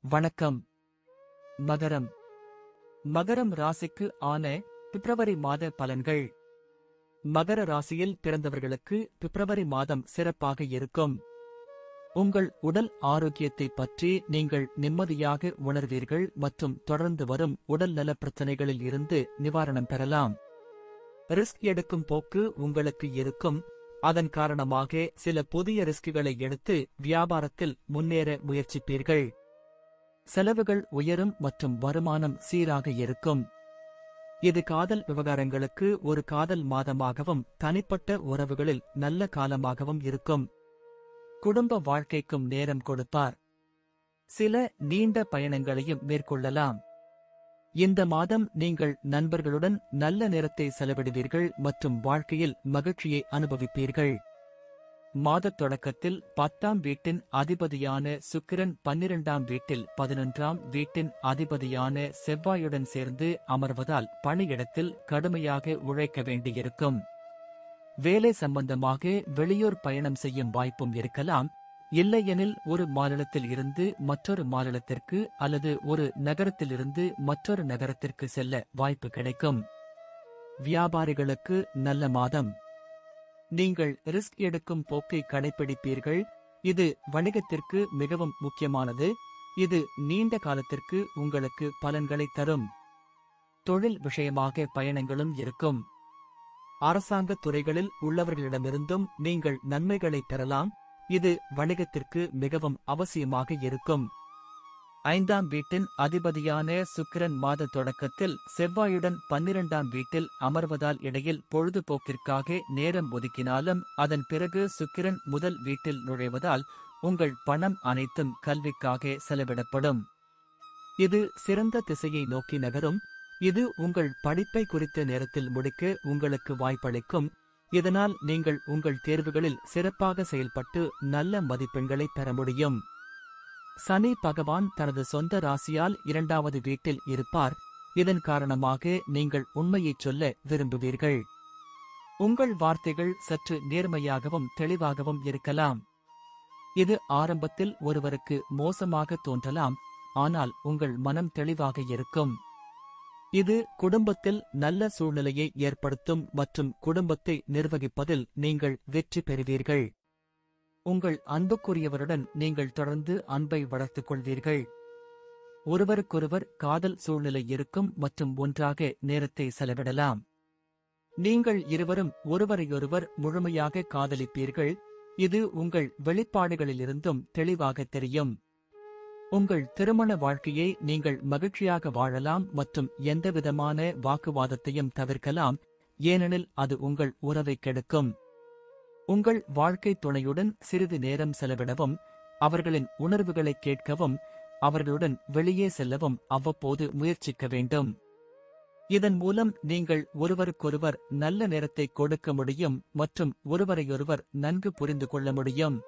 வணக்கம். மகரம். மகரம் ராசிக்கு ஆன பிப்ரவரி மாத பலன்கள். மகர ராசியில் பிறந்தவர்களுக்கு பிப்ரவரி மாதம் சிறப்பாக இருக்கும். உங்கள் உடல் ஆரோக்கியத்தை பற்றி நீங்கள் நிம்மதியாக உணர்வீர்கள் மற்றும் தொடர்ந்து வரும் உடல் நல பிரச்சனைகளில் இருந்து நிவாரணம் பெறலாம். ரிஸ்க் எடுக்கும் போக்கு உங்களுக்கு இருக்கும். அதன் காரணமாக சில புதிய ரிஸ்குகளை எடுத்து வியாபாரத்தில் முன்னேற முயற்சிப்பீர்கள். செலவுகள் உயரும் மற்றும் வருமானம் சீராக இருக்கும். இது காதல் விவகாரங்களுக்கு ஒரு காதல் மாதமாகவும் தனிப்பட்ட உறவுகளில் நல்ல காலமாகவும் இருக்கும். குடும்ப வாழ்க்கைக்கும் நேரம் கொடுப்பார். சில நீண்ட பயணங்களையும் மேற்கொள்ளலாம். இந்த மாதம் நீங்கள் நண்பர்களுடன் நல்ல நேரத்தை செலவிடுவீர்கள் மற்றும் வாழ்க்கையில் மகிழ்ச்சியை அனுபவிப்பீர்கள். மாதத் தொடக்கத்தில் 10ஆம் வீட்டின் அதிபதியான சுக்கிரன் 12ஆம் வீட்டில் 11ஆம் வீட்டின் அதிபதியான செவ்வாயுடன் சேர்ந்து அமர்வதால் பணியிடத்தில் கடுமையாக உழைக்க வேண்டியிருக்கும். வேலை சம்பந்தமாக வெளியூர் பயணம் செய்யும் வாய்ப்பும் இருக்கலாம். இல்லையெனில் ஒரு மாநிலத்தில் இருந்து மற்றொரு மாநிலத்திற்கு அல்லது ஒரு நகரத்திலிருந்து மற்றொரு நகரத்திற்கு செல்ல வாய்ப்பு கிடைக்கும். வியாபாரிகளுக்கு நல்ல மாதம். நீங்கள் ரிஸ்க் எடுக்கும் போக்கை கடைபிடிப்பீர்கள். இது வணிகத்திற்கு மிகவும் முக்கியமானது. இது நீண்ட காலத்திற்கு உங்களுக்கு பலன்களை தரும். தொழில் விஷயமாக பயணங்களும் இருக்கும். அரசாங்க துறைகளில் உள்ளவர்களிடமிருந்தும் நீங்கள் நன்மைகளை பெறலாம். இது வணிகத்திற்கு மிகவும் அவசியமாக இருக்கும். 5ஆம் வீட்டின் அதிபதியான சுக்கிரன் மாத தொடக்கத்தில் செவ்வாயுடன் 12ஆம் வீட்டில் அமர்வதால் இடையில் பொழுதுபோக்கிற்காக நேரம் ஒதுக்கினாலும் அதன் பிறகு சுக்கிரன் முதல் வீட்டில் நுழைவதால் உங்கள் பணம் அனைத்தும் கல்விக்காக செலவிடப்படும். இது சிறந்த திசையை நோக்கி நகரும். இது உங்கள் படிப்பை குறித்த நேரத்தில் முடிக்க உங்களுக்கு வாய்ப்பளிக்கும். இதனால் நீங்கள் உங்கள் தேர்வுகளில் சிறப்பாக செயல்பட்டு நல்ல மதிப்பெண்களை பெற முடியும். சனி பகவான் தனது சொந்த ராசியால் 2வது வீட்டில் இருப்பார். இதன் காரணமாக நீங்கள் உண்மையைச் சொல்ல விரும்புவீர்கள். உங்கள் வார்த்தைகள் சற்று நேர்மையாகவும் தெளிவாகவும் இருக்கலாம். இது ஆரம்பத்தில் ஒருவருக்கு மோசமாக தோன்றலாம், ஆனால் உங்கள் மனம் தெளிவாக இருக்கும். இது குடும்பத்தில் நல்ல சூழ்நிலையை ஏற்படுத்தும் மற்றும் குடும்பத்தை நிர்வகிப்பதில் நீங்கள் வெற்றி பெறுவீர்கள். உங்கள் அன்புக்குரியவருடன் நீங்கள் தொடர்ந்து அன்பை வளர்த்துக் கொள்வீர்கள். ஒருவருக்கொருவர் காதல் சூழ்நிலை இருக்கும் மற்றும் ஒன்றாக நேரத்தை செலவிடலாம். நீங்கள் இருவரும் ஒருவரையொருவர் முழுமையாக காதலிப்பீர்கள். இது உங்கள் வெளிப்பாடுகளிலிருந்தும் தெளிவாக தெரியும். உங்கள் திருமண வாழ்க்கையை நீங்கள் மகிழ்ச்சியாக வாழலாம் மற்றும் எந்தவிதமான வாக்குவாதத்தையும் தவிர்க்கலாம், ஏனெனில் அது உங்கள் உறவை கெடுக்கும். உங்கள் வாழ்க்கை துணையுடன் சிறிது நேரம் செலவிடவும், அவர்களின் உணர்வுகளை கேட்கவும், அவர்களுடன் வெளியே செல்லவும் அவ்வப்போது முயற்சிக்க வேண்டும். இதன் மூலம் நீங்கள் ஒருவருக்கொருவர் நல்ல நேரத்தை கொடுக்க முடியும் மற்றும் ஒருவரையொருவர் நன்கு புரிந்து கொள்ள முடியும்.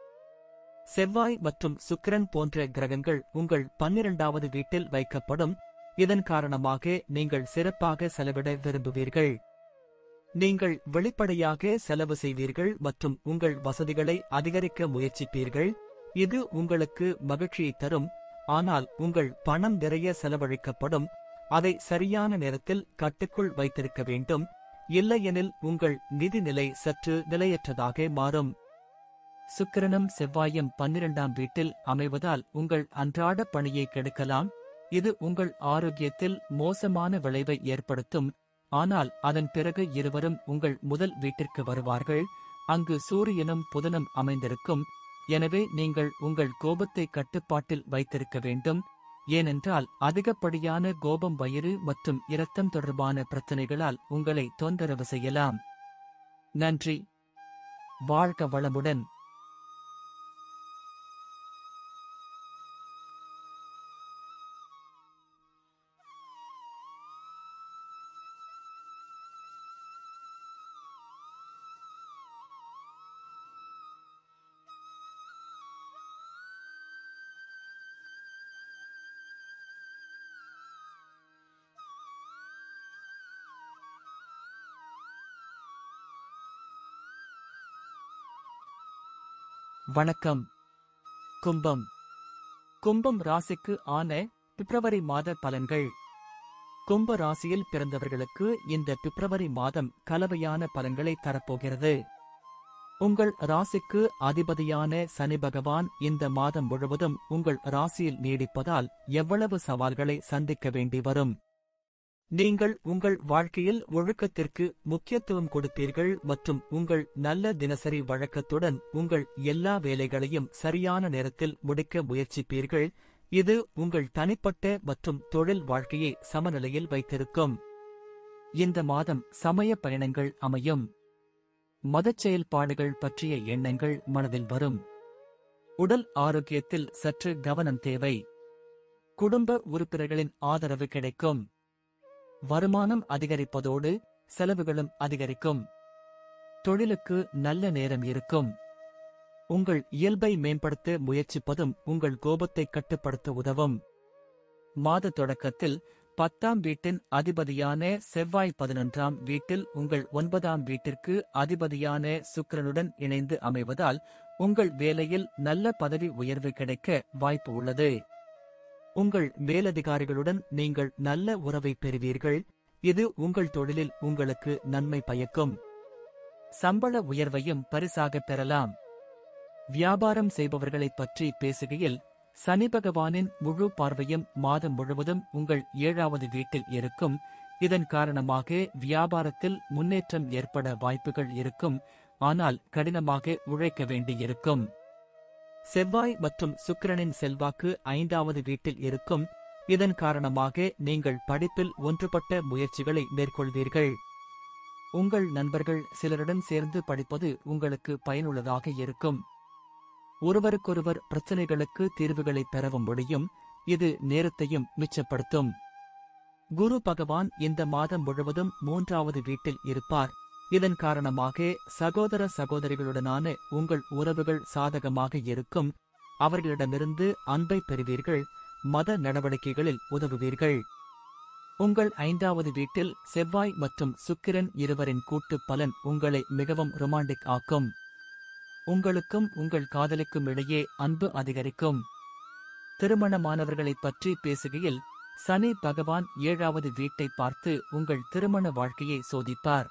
செவ்வாய் மற்றும் சுக்கிரன் போன்ற கிரகங்கள் உங்கள் 12வது வீட்டில் வைக்கப்படும். இதன் காரணமாக நீங்கள் சிறப்பாக செலவிட விரும்புவீர்கள். நீங்கள் வெளிப்படையாக செலவு செய்வீர்கள் மற்றும் உங்கள் வசதிகளை அதிகரிக்க முயற்சிப்பீர்கள். இது உங்களுக்கு மகிழ்ச்சியை தரும், ஆனால் உங்கள் பணம் நிறைய செலவழிக்கப்படும். அதை சரியான நேரத்தில் கட்டுக்குள் வைத்திருக்க வேண்டும், இல்லையெனில் உங்கள் நிதி நிலை சற்று நிலையற்றதாக மாறும். சுக்கிரனும் செவ்வாயும் 12ஆம் வீட்டில் அமைவதால் உங்கள் அன்றாட பணியை கெடுக்கலாம். இது உங்கள் ஆரோக்கியத்தில் மோசமான விளைவை ஏற்படுத்தும். ஆனால் அதன் பிறகு இருவரும் உங்கள் முதல் வீட்டிற்கு வருவார்கள். அங்கு சூரியனும் புதனும் அமைந்திருக்கும். எனவே நீங்கள் உங்கள் கோபத்தை கட்டுப்பாட்டில் வைத்திருக்க வேண்டும், ஏனென்றால் அதிகப்படியான கோபம் வயிறு மற்றும் இரத்தம் தொடர்பான பிரச்சனைகளால் உங்களை தொந்தரவு செய்யலாம். நன்றி. வாழ்க வளமுடன். வணக்கம். கும்பம். கும்பம் ராசிக்கு ஆன பிப்ரவரி மாத பலன்கள். கும்ப ராசியில் பிறந்தவர்களுக்கு இந்த பிப்ரவரி மாதம் கலவையான பலன்களை தரப்போகிறது. உங்கள் ராசிக்கு அதிபதியான சனி பகவான் இந்த மாதம் முழுவதும் உங்கள் ராசியில் நீடிப்பதால் எவ்வளவு சவால்களை சந்திக்க வேண்டி வரும். நீங்கள் உங்கள் வாழ்க்கையில் ஒழுக்கத்திற்கு முக்கியத்துவம் கொடுப்பீர்கள் மற்றும் உங்கள் நல்ல தினசரி வழக்கத்துடன் உங்கள் எல்லா வேலைகளையும் சரியான நேரத்தில் முடிக்க முயற்சிப்பீர்கள். இது உங்கள் தனிப்பட்ட மற்றும் தொழில் வாழ்க்கையை சமநிலையில் வைத்திருக்கும். இந்த மாதம் சமய பயணங்கள் அமையும். மதச் செயல்பாடுகள் பற்றிய எண்ணங்கள் மனதில் வரும். உடல் ஆரோக்கியத்தில் சற்று கவனம் தேவை. குடும்ப உறுப்பினர்களின் ஆதரவு கிடைக்கும். வருமானம் அதிகரிப்பதோடு செலவுகளும் அதிகரிக்கும். தொழிலுக்கு நல்ல நேரம் இருக்கும். உங்கள் இயல்பை மேம்படுத்த முயற்சிப்பதும் உங்கள் கோபத்தை கட்டுப்படுத்த உதவும். மாத தொடக்கத்தில் 10ஆம் வீட்டின் அதிபதியான செவ்வாய் 11ஆம் வீட்டில் உங்கள் 9ஆம் வீட்டிற்கு அதிபதியான சுக்கிரனுடன் இணைந்து அமைவதால் உங்கள் வேலையில் நல்ல பதவி உயர்வு கிடைக்க வாய்ப்பு உள்ளது. உங்கள் மேலதிகாரிகளுடன் நீங்கள் நல்ல உறவை பெறுவீர்கள். இது உங்கள் தொழிலில் உங்களுக்கு நன்மை பயக்கும். சம்பள உயர்வையும் பரிசாகப் பெறலாம். வியாபாரம் செய்பவர்களைப் பற்றி பேசுகையில் சனி பகவானின் முழு பார்வையும் மாதம் முழுவதும் உங்கள் 7வது வீட்டில் இருக்கும். இதன் காரணமாக வியாபாரத்தில் முன்னேற்றம் ஏற்பட வாய்ப்புகள் இருக்கும். ஆனால் கடினமாக உழைக்க வேண்டியிருக்கும். செவ்வாய் மற்றும் சுக்கிரனின் செல்வாக்கு 5வது வீட்டில் இருக்கும். இதன் காரணமாக நீங்கள் படிப்பில் ஒன்றுபட்ட முயற்சிகளை மேற்கொள்வீர்கள். உங்கள் நண்பர்கள் சிலருடன் சேர்ந்து படிப்பது உங்களுக்கு பயனுள்ளதாக இருக்கும். ஒருவருக்கொருவர் பிரச்சனைகளுக்கு தீர்வுகளை பெறவும் முடியும். இது நேரத்தையும் மிச்சப்படுத்தும். குரு பகவான் இந்த மாதம் முழுவதும் 3வது வீட்டில் இருப்பார். இதன் காரணமாக சகோதர சகோதரிகளுடனான உங்கள் உறவுகள் சாதகமாக இருக்கும். அவர்களிடமிருந்து அன்பை பெறுவீர்கள். மத நடவடிக்கைகளில் உதவுவீர்கள். உங்கள் 5வது வீட்டில் செவ்வாய் மற்றும் சுக்கிரன் இருவரின் கூட்டு பலன் உங்களை மிகவும் ரொமாண்டிக் ஆக்கும். உங்களுக்கும் உங்கள் காதலிக்கும் இடையே அன்பு அதிகரிக்கும். திருமணமானவர்களைப் பற்றி பேசுகையில் சனி பகவான் 7வது வீட்டை பார்த்து உங்கள் திருமண வாழ்க்கையை சோதிப்பார்.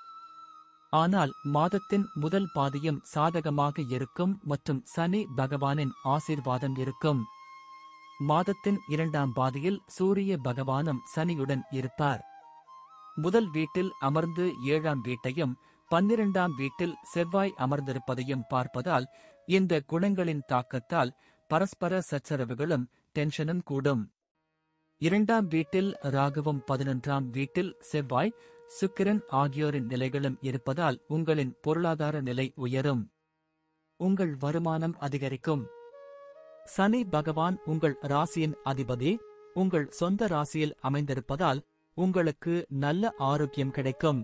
ஆனால் மாதத்தின் முதல் பாதியும் சாதகமாக இருக்கும் மற்றும் சனி பகவானின் ஆசீர்வாதம் இருக்கும். மாதத்தின் 2ஆம் பாதியில் சூரிய பகவானும் சனியுடன் இருப்பார். முதல் வீட்டில் அமர்ந்து 7ஆம் வீட்டையும் 12ஆம் வீட்டில் செவ்வாய் அமர்ந்திருப்பதையும் பார்ப்பதால் இந்த குணங்களின் தாக்கத்தால் பரஸ்பர சச்சரவுகளும் டென்ஷனும் கூடும். 2ஆம் வீட்டில் ராகுவும் 11ஆம் வீட்டில் செவ்வாய் சுக்கிரன் ஆகியோரின் நிலைகளும் இருப்பதால் உங்களின் பொருளாதார நிலை உயரும். உங்கள் வருமானம் அதிகரிக்கும். சனி பகவான் உங்கள் ராசியின் அதிபதி உங்கள் சொந்த ராசியில் அமைந்திருப்பதால் உங்களுக்கு நல்ல ஆரோக்கியம் கிடைக்கும்.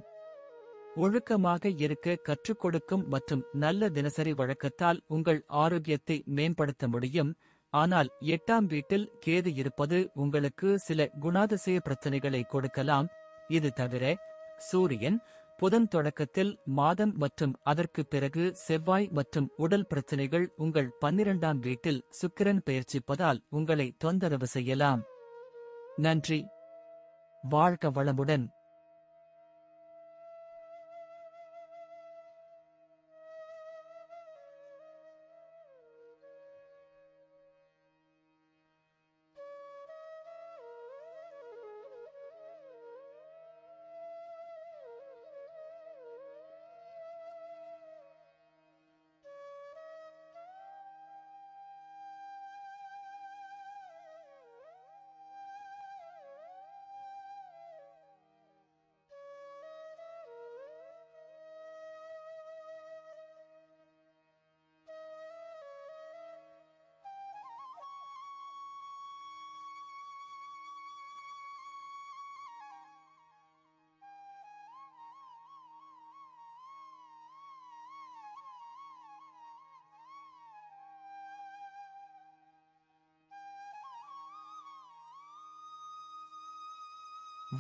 ஒழுக்கமாக இருக்க கற்றுக் கொடுக்கும் மற்றும் நல்ல தினசரி வழக்கத்தால் உங்கள் ஆரோக்கியத்தை மேம்படுத்த முடியும். ஆனால் 8ஆம் வீட்டில் கேது இருப்பது உங்களுக்கு சில குணாதிசய பிரச்சனைகளை கொடுக்கலாம். இது தவிர சூரியன் புதன் தொடக்கத்தில் மாதம் மற்றும் அதற்கு பிறகு செவ்வாய் மற்றும் உடல் பிரச்சனைகள் உங்கள் 12ஆம் வீட்டில் சுக்கிரன் பெயர்ச்சிப்பதால் உங்களை தொந்தரவு செய்யலாம். நன்றி. வாழ்க வளமுடன்.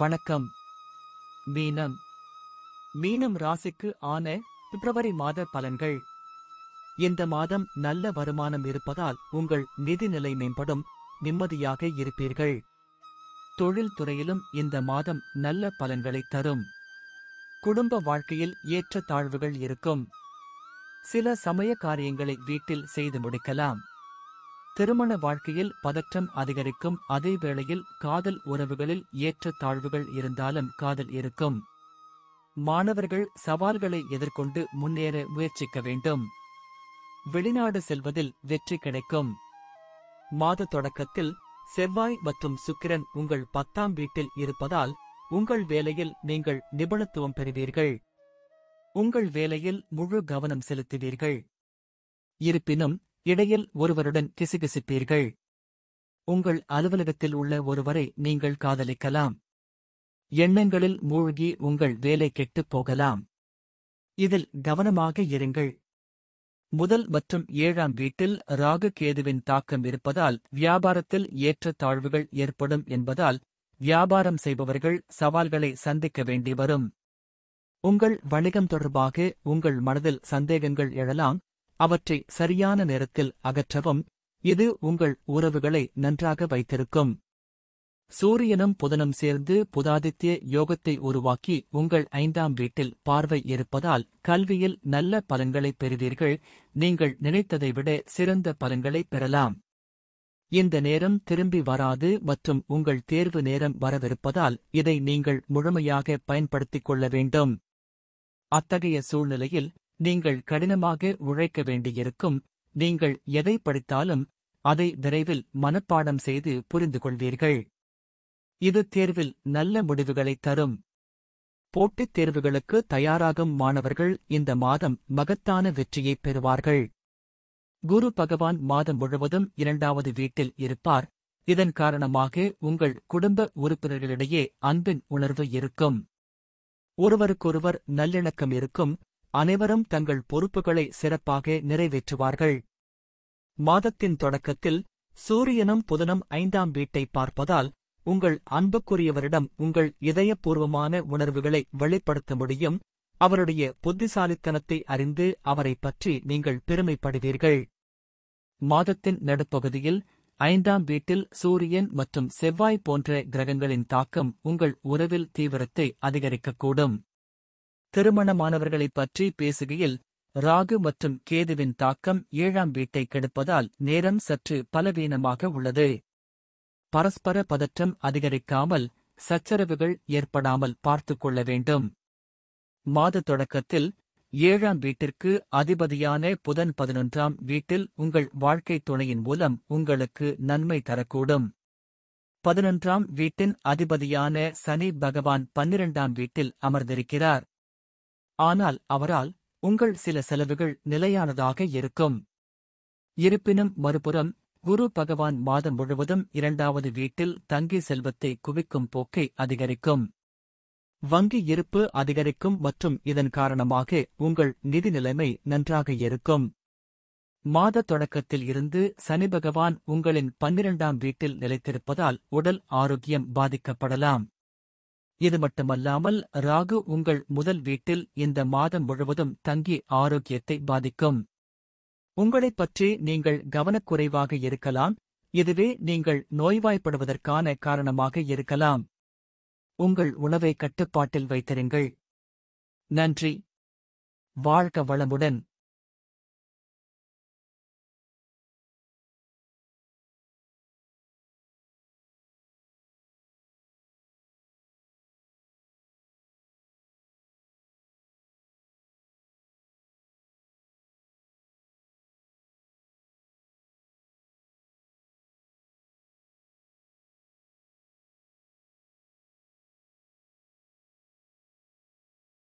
வணக்கம். மீனம். மீனம் ராசிக்கு ஆன பிப்ரவரி மாத பலன்கள். இந்த மாதம் நல்ல வருமானம் இருப்பதால் உங்கள் நிதி நிலை மேம்படும். நிம்மதியாக இருப்பீர்கள். தொழில் துறையிலும் இந்த மாதம் நல்ல பலன்களை தரும். குடும்ப வாழ்க்கையில் ஏற்ற தாழ்வுகள் இருக்கும். சில சமய காரியங்களை வீட்டில் செய்து முடிக்கலாம். திருமண வாழ்க்கையில் பதற்றம் அதிகரிக்கும். அதே வேளையில் காதல் உறவுகளில் ஏற்ற தாழ்வுகள் இருந்தாலும் காதல் இருக்கும். மாணவர்கள் சவால்களை எதிர்கொண்டு முன்னேற முயற்சிக்க வேண்டும். வெளிநாடு செல்வதில் வெற்றி கிடைக்கும். மாத தொடக்கத்தில் செவ்வாய் மற்றும் சுக்கிரன் உங்கள் 10ஆம் வீட்டில் இருப்பதால் உங்கள் வேலையில் நீங்கள் நிபுணத்துவம் பெறுவீர்கள். உங்கள் வேலையில் முழு கவனம் செலுத்துவீர்கள். இருப்பினும் இடையில் ஒருவருடன் கிசுகிசுப்பீர்கள். உங்கள் அலுவலகத்தில் உள்ள ஒருவரை நீங்கள் காதலிக்கலாம். எண்ணங்களில் மூழ்கி உங்கள் வேலை கெட்டுப் போகலாம். இதில் கவனமாக இருங்கள். முதல் மற்றும் 7ஆம் வீட்டில் ராகு கேதுவின் தாக்கம் இருப்பதால் வியாபாரத்தில் ஏற்ற தாழ்வுகள் ஏற்படும் என்பதால் வியாபாரம் செய்பவர்கள் சவால்களை சந்திக்க வேண்டி வரும். உங்கள் வணிகம் தொடர்பாக உங்கள் மனதில் சந்தேகங்கள் எழலாம். அவற்றை சரியான நேரத்தில் அகற்றவும். இது உங்கள் உறவுகளை நன்றாக வைத்திருக்கும். சூரியனும் புதனும் சேர்ந்து புதாதித்ய யோகத்தை உருவாக்கி உங்கள் 5ஆம் வீட்டில் பார்வை இருப்பதால் கல்வியில் நல்ல பலன்களை பெறுவீர்கள். நீங்கள் நினைத்ததை விட சிறந்த பலன்களை பெறலாம். இந்த நேரம் திரும்பி வராது மற்றும் உங்கள் தேர்வு நேரம் வரவிருப்பதால் இதை நீங்கள் முழுமையாக பயன்படுத்திக் கொள்ள வேண்டும். அத்தகைய சூழ்நிலையில் நீங்கள் கடினமாக உழைக்க வேண்டியிருக்கும். நீங்கள் எதை படித்தாலும் அதை விரைவில் மனப்பாடம் செய்து புரிந்து கொள்வீர்கள். இது தேர்வில் நல்ல முடிவுகளை தரும். போட்டித் தேர்வுகளுக்கு தயாராகும் மாணவர்கள் இந்த மாதம் மகத்தான வெற்றியை பெறுவார்கள். குரு பகவான் மாதம் முழுவதும் 2வது வீட்டில் இருப்பார். இதன் காரணமாக உங்கள் குடும்ப உறுப்பினர்களிடையே அன்பின் உணர்வு இருக்கும். ஒருவருக்கொருவர் நல்லிணக்கம் இருக்கும். அனைவரும் தங்கள் பொறுப்புகளை சிறப்பாக நிறைவேற்றுவார்கள். மாதத்தின் தொடக்கத்தில் சூரியனும் புதனும் 5ஆம் வீட்டை பார்ப்பதால் உங்கள் அன்புக்குரியவரிடம் உங்கள் இதயபூர்வமான உணர்வுகளை வெளிப்படுத்த முடியும். அவருடைய புத்திசாலித்தனத்தை அறிந்து அவரை பற்றி நீங்கள் பெருமைப்படுவீர்கள். மாதத்தின் நடுப்பகுதியில் 5ஆம் வீட்டில் சூரியன் மற்றும் செவ்வாய் போன்ற கிரகங்களின் தாக்கம் உங்கள் உறவில் தீவிரத்தை அதிகரிக்கக்கூடும். திருமணமானவர்களைப் பற்றி பேசுகையில் ராகு மற்றும் கேதுவின் தாக்கம் 7ஆம் வீட்டை கெடுப்பதால் நேரம் சற்று பலவீனமாக உள்ளது. பரஸ்பர பதற்றம் அதிகரிக்காமல் சச்சரவுகள் ஏற்படாமல் பார்த்துக் கொள்ள வேண்டும். மாத தொடக்கத்தில் 7ஆம் வீட்டிற்கு அதிபதியான புதன் 11ஆம் வீட்டில் உங்கள் வாழ்க்கைத் துணையின் மூலம் உங்களுக்கு நன்மை தரக்கூடும். 11ஆம் வீட்டின் அதிபதியான சனி பகவான் 12ஆம் வீட்டில் அமர்ந்திருக்கிறார். ஆனால் அவரால் உங்கள் சில செலவுகள் நிலையானதாக இருக்கும். இருப்பினும் மறுபுறம் குரு பகவான் மாதம் முழுவதும் 2வது வீட்டில் தங்கி செல்வத்தை குவிக்கும் போக்கை அதிகரிக்கும். வங்கி இருப்பு அதிகரிக்கும் மற்றும் இதன் காரணமாக உங்கள் நிதி நிலைமை நன்றாக இருக்கும். மாத தொடக்கத்தில் இருந்து சனி பகவான் உங்களின் 12ஆம் வீட்டில் நிலைத்திருப்பதால் உடல் ஆரோக்கியம் பாதிக்கப்படலாம். இது மட்டுமல்லாமல் ராகு உங்கள் முதல் வீட்டில் இந்த மாதம் முழுவதும் தங்கி ஆரோக்கியத்தை பாதிக்கும். உங்களைப் பற்றி நீங்கள் கவனக்குறைவாக இருக்கலாம். இதுவே நீங்கள் நோய்வாய்ப்படுவதற்கான காரணமாக இருக்கலாம். உங்கள் உணவை கட்டுப்பாட்டில் வைத்திருங்கள். நன்றி. வாழ்க வளமுடன்.